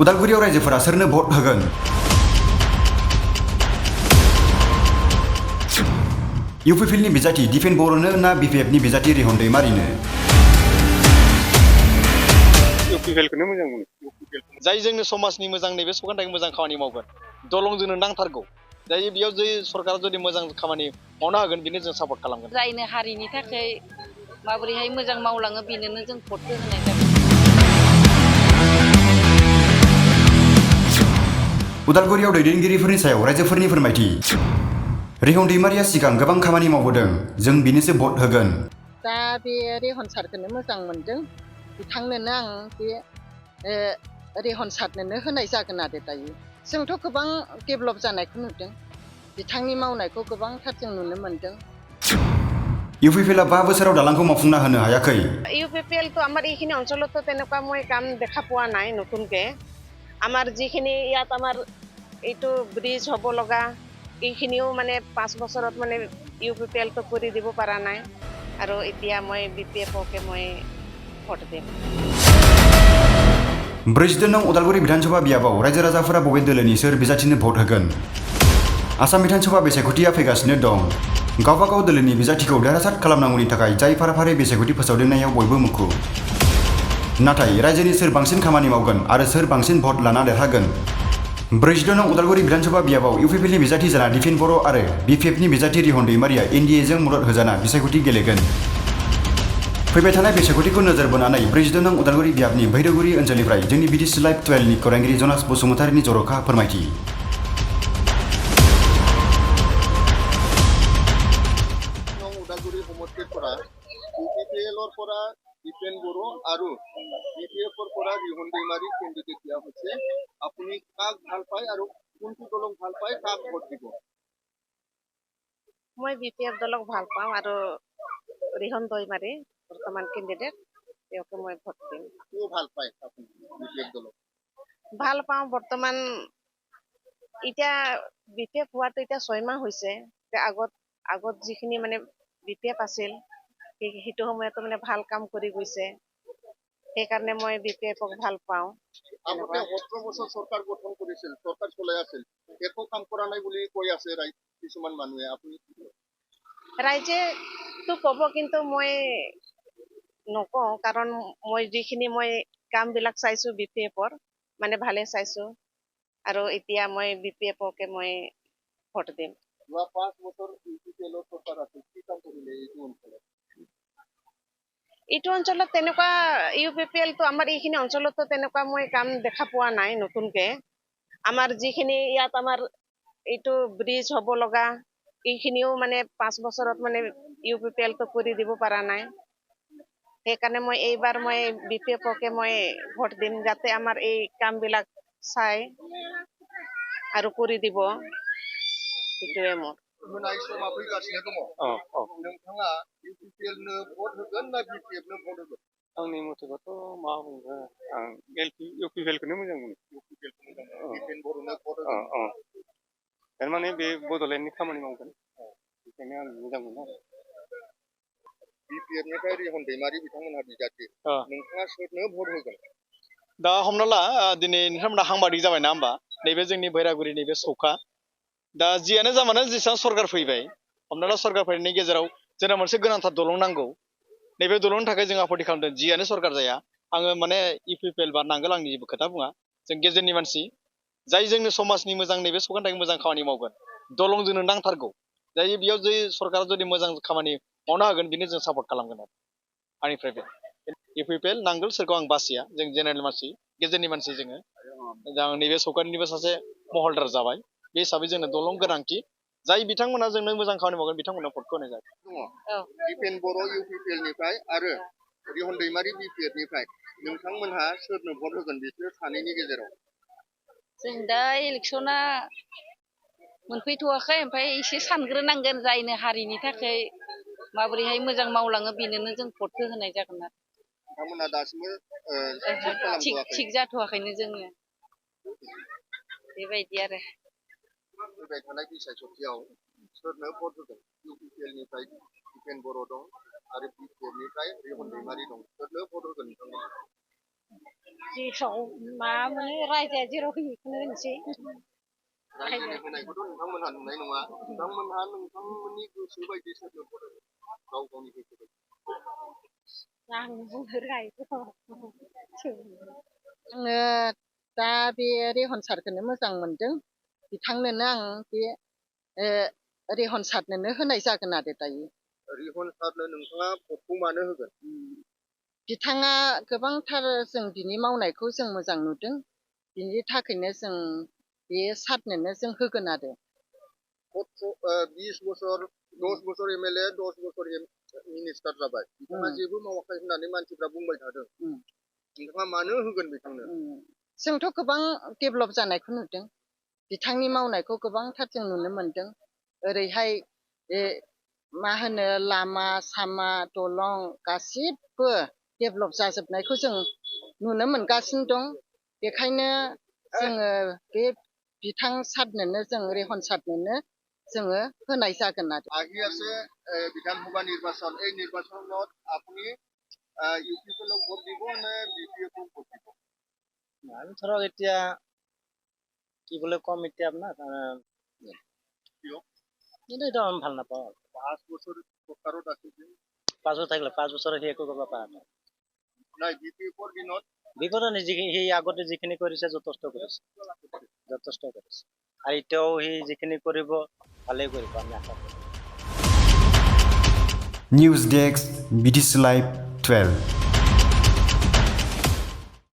उदालगुरियाव रायजोफोरा सोरनो भट होगोन? इउपिपिएलनि बिजाथि दिफेन बर'नो ना बिपिएफनि बिजाथि रिहन दैमारिनो? इउपिपिएलखौनो मोजां मोनो। जाय जोंनि समाजनि मोजां नैबे सौगानथायखौ मोजां खामानि मावगोन दलं जोंनो नांथारगौ। जाय बेयाव जै सरकारा जुदि मोजां खामानि मावनो हागोन बिनो जों सापर्ट खालामगोन। जायनो हारिनि थाखाय माबोरैहाय मोजां मावलाङो बेनोनो जों भटखौ होनाय जागोन। उदालगुरियाव दैदेनगिरिफोरनि सायाव रायजोफोरनि फोरमायथि। रिहन दैमारिया सिगां गोबां खामानि मावबोदों, जों बिनोसो भट होगोन। दा बे रेहन सारखौनो मोजां मोनदों, बिथांनोनो आं बे रेहन सारनोनो होनाय जागोन आरो दायो। जोंथ' गोबां डेभेलप जानायखौ नुदों, बिथांनि मावनायखौ गोबांथार जों नुनो मोनदों। ইউপিপিএল 5 বছৰৰ দালাংকো মাফুংনা হনো হায়াকৈ। ইউপিপিএল তো আমাৰ এইখিনি অঞ্চলতো তেনেকুৱা মই কাম দেখা পোৱা নাই নতুনকে। আমাৰ যিখিনি ইয়াত আমাৰ এইটো ব্ৰিজ হ'ব লগা এইখিনিও মানে 5 বছৰত মানে ইউপিপিএল তো কৰি দিব পৰা নাই আৰু এতিয়া মই বিপিএফকে মই ভোট দিম। ब्रैजिदाइनआव उदालगुरि विधानसभा बियाबाव रायजो राजाफोरा बबे दोलोनि सोर बिजाथिनो भट होगोन? आसाम विधानसभा बिसायख'थिया फैगासिनो दं। गावबा गाव दोलोनि बिजाथिखौ देरहासार खालामनांगौनि थाखाय जाय फारा-फारि बिसायख'थि फोसावदिंनायाव बयबो मुखुब। नाथाय रायजोनि सोर बांसिन खामानि मावगोन आरो सोर बांसिन भट लाना देरहागोन? 42आव उदालगुरि विधानसभा बियाबाव इउपिपिएलनि बिजाथि जाना दिफेन बर' आरो बिपिएफनि बिजाथि रिहन दैमारिया एनडिएजों मदद होजाना बिसायख'थि गेलेगोन। फैबाय थानाय बिसायख'थिखौ नोजोर बोनानै 42 उदालगुरि बियाबनि भैरबगुरि ओनसोलनिफ्राय जोंनि बिटिसि लाइभ 12 नि खौरांगिरि जनास बसुमतारिनि जर'खा फोरमायथि। उदालगुरि समष्टिफोरा इउपिपिएलर পৰা দিপেন বড়ো আৰু বিপিএফৰ পৰা ৰিহন दैमारी কেণ্ডিডেট দিয়া হৈছে। আপুনি কাক ভাল পায় আৰু কোনটো দলক ভাল পায়, কাক ভোট দিব? মই বিপিএফ দলক ভাল পাওঁ আৰু ৰিহন दैमारी বৰ্তমান কেণ্ডিডেট তেওঁকে মই ভোট দিম। কিয় ভাল পায় আপুনি বিপিএফ দলক? ভাল পাওঁ বৰ্তমান এতিয়া বিপিএফ হোৱাটো এতিয়া 6 মাহ হৈছে। আগত যিখিনি মানে বিপিএফ আছিল সেইটো সময়তো মানে ভাল কাম কৰি গৈছে, সেইকাৰণে মই বিপিএফক ভাল পাওঁ। আপুনি 17 বছৰ চৰকাৰ গঠন কৰিছিল, চৰকাৰ চলাই আছিল, একো কাম কৰা নাই বুলি কৈ আছে কিছুমান মানুহে, আপুনি ৰাইজেতো ক'ব কিন্তু মই নকওঁ, কাৰণ মই যিখিনি মই কামবিলাক চাইছো বিপিএফৰ মানে ভালে চাইছো আৰু এতিয়া মই বিপিএফকে মই ভোট দিম। যোৱা 5 বছৰ ইউপিপিএলৰ চৰকাৰ আছিল, কি কাম কৰিলে এইটো অঞ্চলত? এইটো অঞ্চলত তেনেকুৱা ইউপিপিএলটো আমাৰ এইখিনি অঞ্চলতো তেনেকুৱা মই কাম দেখা পোৱা নাই নতুনকে। আমাৰ যিখিনি ইয়াত আমাৰ এইটো ব্ৰিজ হ'ব লগা এইখিনিও মানে 5 বছৰত মানে ইউপিপিএলটো কৰি দিব পৰা নাই। সেইকাৰণে মই এইবাৰ মই বিপিএফকে মই ভোট দিম, যাতে আমাৰ এই কামবিলাক চাই আৰু কৰি দিব, সেইটোৱে মোৰ। होनाय समा फैगासिनो दङ। नोंथाङा इउपिपिएलनो भोट होगोन ना बिपिएफनो भोट होगोन? आंनि मथेबाथ' मा बुंगोन आं इउपिपिएलखौनो मोजां मोनो। इउपिपिएलखौ मोजां मोनो, दिपेन बर'नो भोट होगोन। थारमाने बे बड'लेण्डनि खामानि मावगोन, बेखायनो आं मोजां मोनो आरो। बिपिएफनिफ्राय रिहन दैमारी बिथांमोनहा बिजाथि, नोंथाङा सोरनो भोट होगोन? दा हमना ला दिनै नोंथांमोना हांबादिक जाबाय ना होमबा, नैबे जोंनि भैरागुरि नैबे सौखा। दा जियानो जामानो जेसेबां सरकार फैबाय, हमना ला सरकार फैनायनि गेजेराव जोंना मोनसे गोनांथार दलं नांगौ। नैबे दलंनि थाखाय जों आपत्ति खालामदों, जियानो सरकार जाया। आङो माने इउपिपिएल बा नांगोल आंनि जेबो खोथा बुङा, जों गेजेरनि मानसि जाय जोंनि समाजनि मोजां नैबे सौगानथायखौ मोजां खामानि मावगोन दलं जोंनो नांथारगौ। जाय बेयाव जै सरकारा जुदि मोजां खामानि मावनो हागोन बिनो जों सापर्ट खालामगोन आरो आंनिफ्राय बे इउपिपिएल नांगोल सोरखौ आं बासिया, जों जेनेरेल मानसि गेजेरनि मानसि जोङो। दा आं नैबे सौखानिबो सासे महलदार जाबाय, बे हिसाबै जोंनो दलं गोनांथि। जाय बिथांमोना जोंनो मोजां खामानि मावगोन बिथांमोननो भटखौ होनाय जागोन। दिपेन बर' इउपिपिएलनिफ्राय आरो रिहन दैमारी बिपिएफनिफ्राय नोंथांमोनहा सोरनो भोट होगोन बिसोर सानैनि गेजेराव? जों दा इलेक्सना मोनफैथ'वाखै, ओमफ्राय एसे सानग्रोनांगोन, जायनो हारिनि थाखाय माबोरैहाय मोजां मावलाङो बेनोनो जों भटखौ होनाय जागोन आरो। नोंथांमोनहा दासिमबो थिग जाथ'वाखैनो जोङो, बेबायदि आरो। फैबाय थानाय बिसायख'थियाव सोरनो भोट होगोन? इउपिपिएलनिफ्राय दिपेन बर' दं आरो बिपिएफनिफ्राय रिहन दैमारी दं, सोरनो भोट होगोन नोंथांमोना? जेराव मा मोनो रायजाया जेराव होयो बेखौनो होनोसै रायजोनि होनायखौथ' नोंथांमोनहा नुनाय नङा नोंथांमोनहा नोंथांमोननि गोसो बायदि सोरनो भट होगोन गाव गावनि गोसो बायदि आं बुंनो रोङा आङो दा बे रेहन सारखौनो मोजां मोनदों बिथांनोनो आं बे रेहन सारनोनो होनाय जागोन आरो दायो रिहन सारनो नोंथाङा भटखौ मानो होगोन बिथाङा गोबांथार जों बिनि मावनायखौ जों मोजां नुदों बिनि थाखायनो जों बे सारनोनो जों होगोन आरो 20 बोसोर 10 बोसोर एमएलए 10 बोसोर मिनिस्टार जाबाय बिथाङा जेबो मावाखै होननानै मानसिफ्रा बुंबाय थादों नोंथाङा मानो होगोन बिथांनो जोंथ' गोबां डेभेलप जानायखौ नुदों बिथांनि मावनायखौ गोबांथार जों नुनो मोनदों ओरैहाय मा होनो लामा सामा दलं गासिबो डेभेलप जाजोबनायखौ जों नुनो मोनगासिनो दं बेखायनो जोङो बे बिथां सारनोनो जों रेहन सारनोनो जोङो होनाय जागोन आरो আহি আছে বিধানসভা নির্বাচন এই নির্বাচনত আপুনি ইউপিপিএলক ভোট দিব নে বিপিএফক ভোট দিব আমি ধৰক এতিয়া কি বুলি কম এতিয়া আপোনাক কিয় কিন্তু এইটো আমি ভাল নাপাওঁ 5 বছর সরকারত আছে যে 5 বছৰ থাকিলে 5 বছৰত সি একো কৰিব পৰা নাই নাই বিপিএফৰ দিনত বিপদত সি আগতে যিখিনি কৰিছে যথেষ্ট কৰিছে আৰু এতিয়াও সি যিখিনি কৰিব ভালেই কৰিব আমি আশা কৰোঁ News Desk, BTC Live 12.